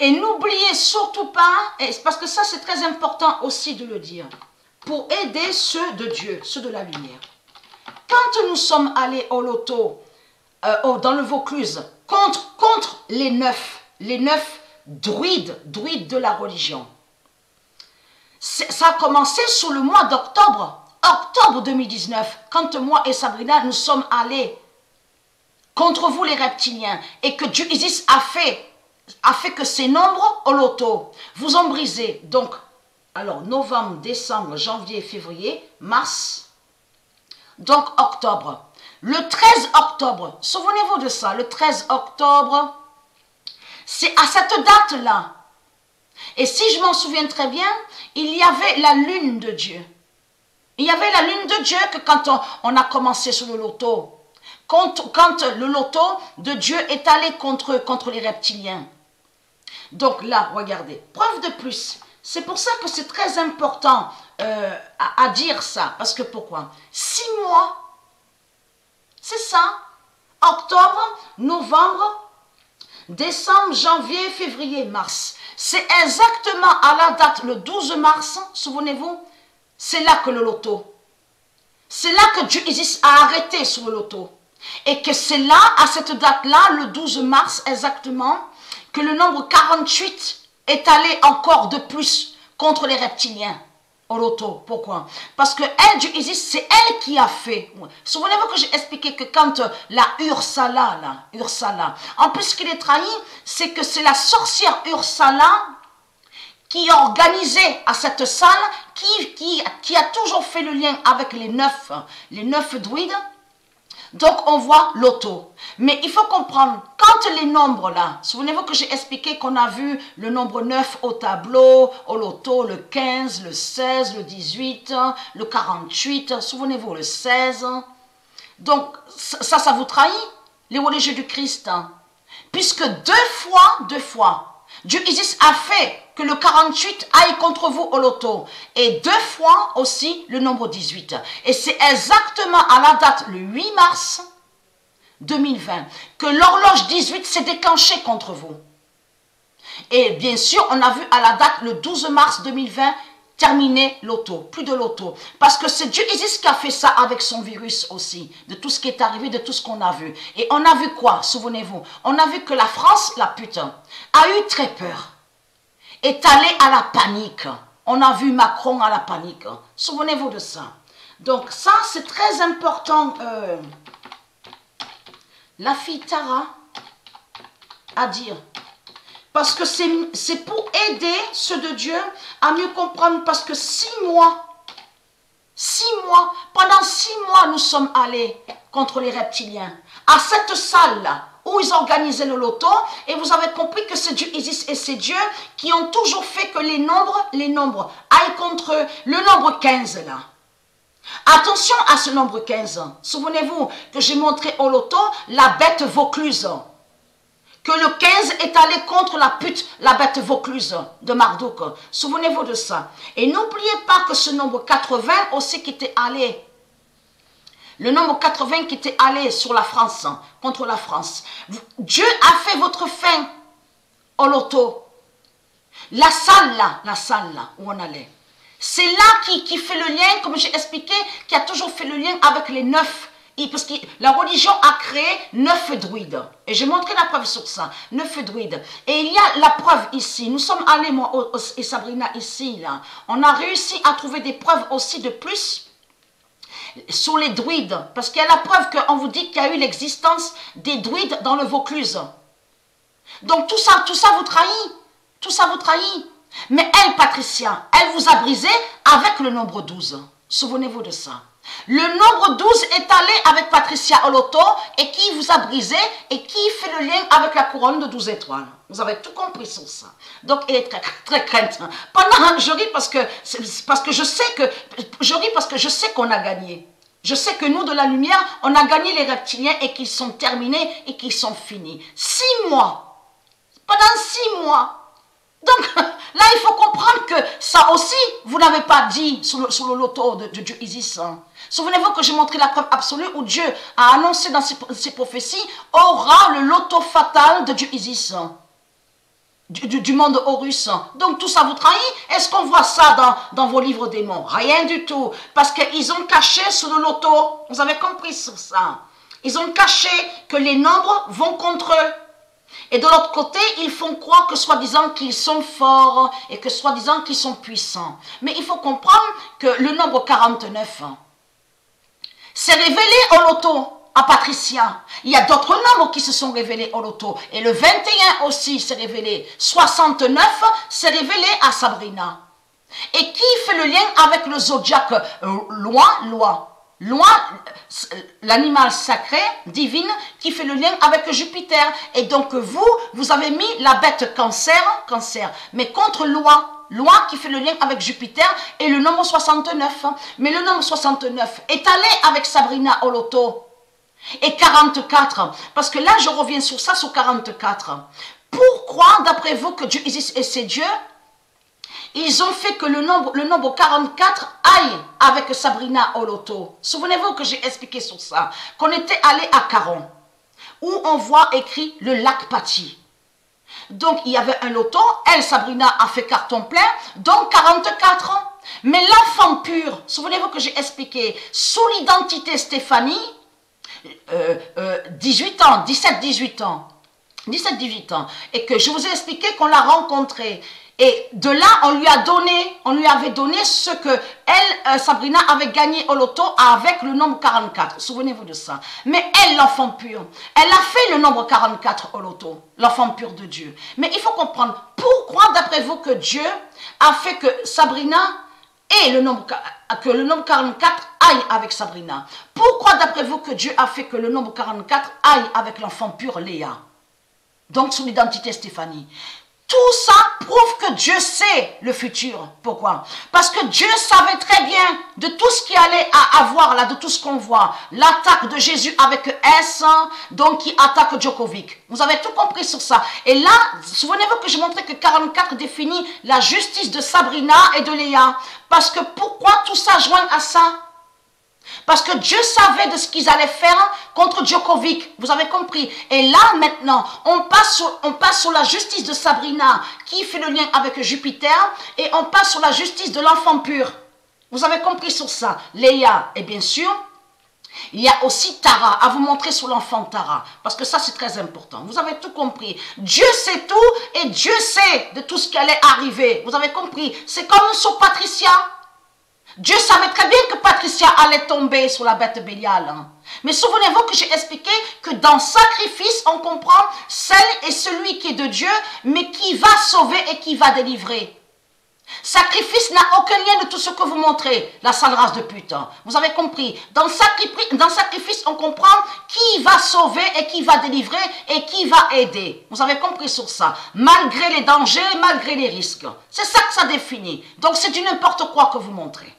Et n'oubliez surtout pas, parce que ça c'est très important aussi de le dire, pour aider ceux de Dieu, ceux de la lumière. Quand nous sommes allés au loto, dans le Vaucluse, contre les neuf druides de la religion, ça a commencé sur le mois d'octobre, octobre 2019, quand moi et Sabrina, nous sommes allés contre vous les reptiliens, et que Dieu Isis a fait que ces nombres au loto vous ont brisé. Donc, alors, novembre, décembre, janvier, février, mars, donc octobre. Le 13 octobre, souvenez-vous de ça, le 13 octobre, c'est à cette date-là. Et si je m'en souviens très bien, il y avait la lune de Dieu. Il y avait la lune de Dieu que quand on a commencé sur le loto, quand le loto de Dieu est allé contre les reptiliens. Donc là, regardez, preuve de plus. C'est pour ça que c'est très important à dire ça. Parce que pourquoi? 6 mois, c'est ça. Octobre, novembre, décembre, janvier, février, mars. C'est exactement à la date, le 12 mars, souvenez-vous, c'est là que le loto. C'est là que Dieu Isis a arrêté sur le loto. Et que c'est là, à cette date-là, le 12 mars exactement, que le nombre 48 est allé encore de plus contre les reptiliens au loto. Pourquoi? Parce que elle, Dieu Isis, c'est elle qui a fait. Souvenez-vous que j'ai expliqué que quand la Ursala, en plus ce qu'il est trahi, c'est que c'est la sorcière Ursala qui organisait à cette salle, qui a toujours fait le lien avec les neuf druides. Donc, on voit l'auto. Mais il faut comprendre, quand les nombres là, souvenez-vous que j'ai expliqué qu'on a vu le nombre 9 au tableau, au loto, le 15, le 16, le 18, le 48, souvenez-vous, le 16. Donc, ça vous trahit, les religieux du Christ. Puisque deux fois, Dieu Isis a fait que le 48 aille contre vous au loto. Et 2 fois aussi le nombre 18. Et c'est exactement à la date, le 8 mars 2020, que l'horloge 18 s'est déclenchée contre vous. Et bien sûr, on a vu à la date, le 12 mars 2020, terminer l'auto, plus de l'auto. Parce que c'est Dieu Isis qui a fait ça avec son virus aussi, de tout ce qui est arrivé, de tout ce qu'on a vu. Et on a vu quoi, souvenez-vous? On a vu que la France, la putain, a eu très peur, est allée à la panique. On a vu Macron à la panique. Souvenez-vous de ça. Donc ça, c'est très important. La fille Tara à dire. Parce que c'est pour aider ceux de Dieu à mieux comprendre. Parce que 6 mois, pendant 6 mois, nous sommes allés contre les reptiliens. À cette salle-là, où ils organisaient le loto. Et vous avez compris que c'est Dieu Isis et c'est Dieu qui ont toujours fait que les nombres aillent contre le nombre 15 là. Attention à ce nombre 15. Souvenez-vous que j'ai montré au loto la bête Vaucluse. Que le 15 est allé contre la bête Vaucluse de Marduk. Souvenez-vous de ça. Et n'oubliez pas que ce nombre 80 aussi qui était allé, le nombre 80 qui était allé sur la France, contre la France. Dieu a fait votre fin au loto. La salle là où on allait. C'est là qui fait le lien, comme j'ai expliqué, qui a toujours fait le lien avec les 9. Parce que la religion a créé 9 druides. Et j'ai montré la preuve sur ça. 9 druides. Et il y a la preuve ici. Nous sommes allés, moi et Sabrina, ici. Là. On a réussi à trouver des preuves aussi de plus sur les druides. Parce qu'il y a la preuve qu'on vous dit qu'il y a eu l'existence des druides dans le Vaucluse. Donc tout ça vous trahit. Tout ça vous trahit. Mais elle, Patricia, elle vous a brisé avec le nombre 12. Souvenez-vous de ça. Le nombre 12 est allé avec Patricia au loto et qui vous a brisé et qui fait le lien avec la couronne de 12 étoiles. Vous avez tout compris sur ça. Donc, elle est très, très crainte. Pendant, je ris parce que je sais qu'on a gagné. Je sais que nous, de la lumière, on a gagné les reptiliens et qu'ils sont terminés et qu'ils sont finis. 6 mois. Pendant 6 mois. Donc, là, il faut comprendre que ça aussi, vous n'avez pas dit sur le loto de Dieu Isis. Souvenez-vous que j'ai montré la preuve absolue où Dieu a annoncé dans ses prophéties, aura le loto fatal de Dieu Isis. du monde Horus. Donc tout ça vous trahit. Est-ce qu'on voit ça dans vos livres démons? Rien du tout. Parce qu'ils ont caché sous le loto. Vous avez compris sur ça. Ils ont caché que les nombres vont contre eux. Et de l'autre côté, ils font croire que soi-disant qu'ils sont forts et que soi-disant qu'ils sont puissants. Mais il faut comprendre que le nombre 49 s'est révélé au loto. À Patricia. Il y a d'autres nombres qui se sont révélés au loto. Et le 21 aussi s'est révélé. 69 s'est révélé à Sabrina. Et qui fait le lien avec le zodiaque? Loi, l'animal sacré, divine, qui fait le lien avec Jupiter. Et donc vous avez mis la bête cancer, mais contre Loi qui fait le lien avec Jupiter et le nombre 69. Mais le nombre 69 est allé avec Sabrina au loto. Et 44, parce que là je reviens sur ça, sur 44. Pourquoi, d'après vous, que Dieu existe et c'est Dieu, ils ont fait que le nombre 44 aille avec Sabrina au loto? Souvenez-vous que j'ai expliqué sur ça, qu'on était allé à Caron, où on voit écrit le lac Paty. Donc il y avait un loto, elle, Sabrina, a fait carton plein, donc 44 ans. Mais l'enfant pur, souvenez-vous que j'ai expliqué, sous l'identité Stéphanie, 18 ans, 17-18 ans, et que je vous ai expliqué qu'on l'a rencontré. Et de là, on lui avait donné ce que elle, Sabrina, avait gagné au loto avec le nombre 44. Souvenez-vous de ça. Mais elle, l'enfant pur, elle a fait le nombre 44 au loto, l'enfant pur de Dieu. Mais il faut comprendre pourquoi, d'après vous, que Dieu a fait que Sabrina ait le nombre 44 aille avec Sabrina. Pourquoi, d'après vous, que Dieu a fait que le nombre 44 aille avec l'enfant pur Léa? Donc, sous l'identité Stéphanie. Tout ça prouve que Dieu sait le futur. Pourquoi? Parce que Dieu savait très bien de tout ce qui allait avoir là, de tout ce qu'on voit. L'attaque de Jésus avec S, donc qui attaque Djokovic. Vous avez tout compris sur ça. Et là, souvenez-vous que je montrais que 44 définit la justice de Sabrina et de Léa. Parce que pourquoi tout ça joint à ça? Parce que Dieu savait de ce qu'ils allaient faire contre Djokovic. Vous avez compris. Et là, maintenant, on passe sur la justice de Sabrina, qui fait le lien avec Jupiter, et on passe sur la justice de l'enfant pur. Vous avez compris sur ça. Léa, et bien sûr, il y a aussi Tara, à vous montrer sur l'enfant Tara. Parce que ça, c'est très important. Vous avez tout compris. Dieu sait tout, et Dieu sait de tout ce qui allait arriver. Vous avez compris. C'est comme sur Patricia. Dieu savait très bien que Patricia allait tomber sur la bête Bélial. Mais souvenez-vous que j'ai expliqué que dans sacrifice, on comprend celle et celui qui est de Dieu, mais qui va sauver et qui va délivrer. Sacrifice n'a aucun lien de tout ce que vous montrez, la sale race de pute. Vous avez compris. Dans sacrifice, on comprend qui va sauver et qui va délivrer et qui va aider. Vous avez compris sur ça. Malgré les dangers, malgré les risques. C'est ça que ça définit. Donc c'est du n'importe quoi que vous montrez.